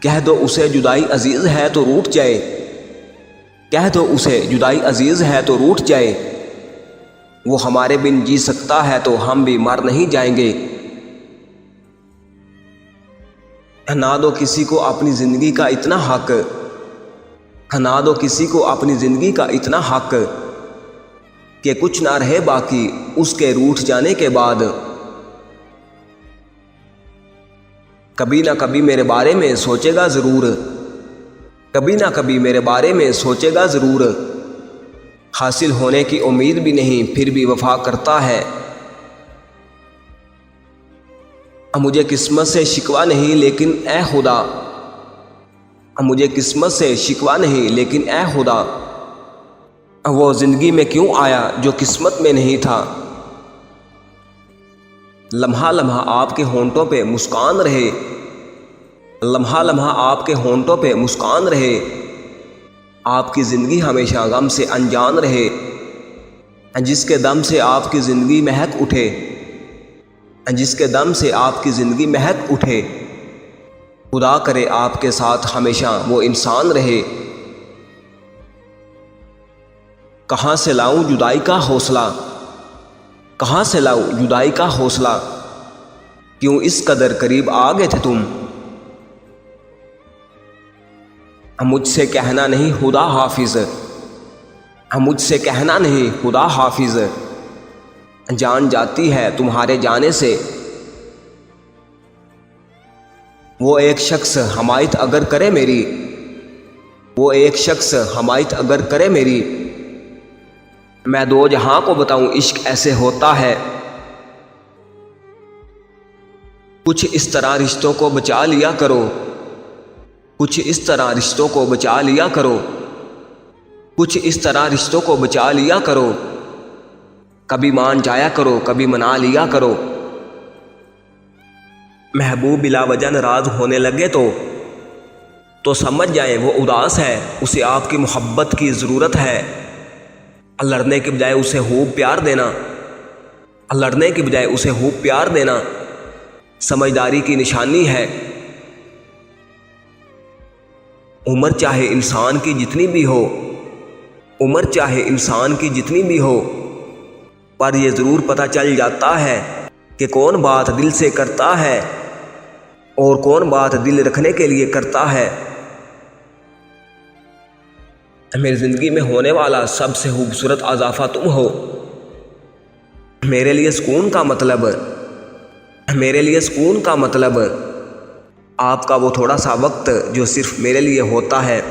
کہہ دو اسے جدائی عزیز ہے تو روٹھ جائے، کہہ دو اسے جدائی عزیز ہے تو روٹھ جائے، وہ ہمارے بن جی سکتا ہے تو ہم بھی مر نہیں جائیں گے۔ نہ دو کسی کو اپنی زندگی کا اتنا حق، نہ دو کسی کو اپنی زندگی کا اتنا حق کہ کچھ نہ رہے باقی اس کے روٹھ جانے کے بعد۔ کبھی نہ کبھی میرے بارے میں سوچے گا ضرور، کبھی نہ کبھی میرے بارے میں سوچے گا ضرور، حاصل ہونے کی امید بھی نہیں پھر بھی وفا کرتا ہے۔ مجھے قسمت سے شکوہ نہیں لیکن اے خدا، مجھے قسمت سے شکوہ نہیں لیکن اے خدا، وہ زندگی میں کیوں آیا جو قسمت میں نہیں تھا۔ لمحہ لمحہ آپ کے ہونٹوں پہ مسکان رہے، لمحہ لمحہ آپ کے ہونٹوں پہ مسکان رہے، آپ کی زندگی ہمیشہ غم سے انجان رہے، جس کے دم سے آپ کی زندگی مہک اٹھے، جس کے دم سے آپ کی زندگی مہک اٹھے، خدا کرے آپ کے ساتھ ہمیشہ وہ انسان رہے۔ کہاں سے لاؤں جدائی کا حوصلہ، کہاں سے لاؤں جدائی کا حوصلہ، کیوں اس قدر قریب آ گئے تھے تم۔ مجھ سے کہنا نہیں خدا حافظ، مجھ سے کہنا نہیں خدا حافظ، جان جاتی ہے تمہارے جانے سے۔ وہ ایک شخص حمایت اگر کرے میری، وہ ایک شخص حمایت اگر کرے میری، میں دو جہاں کو بتاؤں عشق ایسے ہوتا ہے۔ کچھ اس طرح رشتوں کو بچا لیا کرو، کچھ اس طرح رشتوں کو بچا لیا کرو، کچھ اس طرح رشتوں کو بچا لیا کرو، کبھی مان جایا کرو کبھی منا لیا کرو۔ محبوب بلا وجہ ناراض ہونے لگے تو سمجھ جائیں وہ اداس ہے، اسے آپ کی محبت کی ضرورت ہے۔ لڑنے کے بجائے اسے خوب پیار دینا، لڑنے کے بجائے اسے خوب پیار دینا سمجھداری کی نشانی ہے۔ عمر چاہے انسان کی جتنی بھی ہو، عمر چاہے انسان کی جتنی بھی ہو، پر یہ ضرور پتہ چل جاتا ہے کہ کون بات دل سے کرتا ہے اور کون بات دل رکھنے کے لیے کرتا ہے۔ میری زندگی میں ہونے والا سب سے خوبصورت اضافہ تم ہو، میرے لیے سکون کا مطلب، میرے لیے سکون کا مطلب آپ کا وہ تھوڑا سا وقت جو صرف میرے لیے ہوتا ہے۔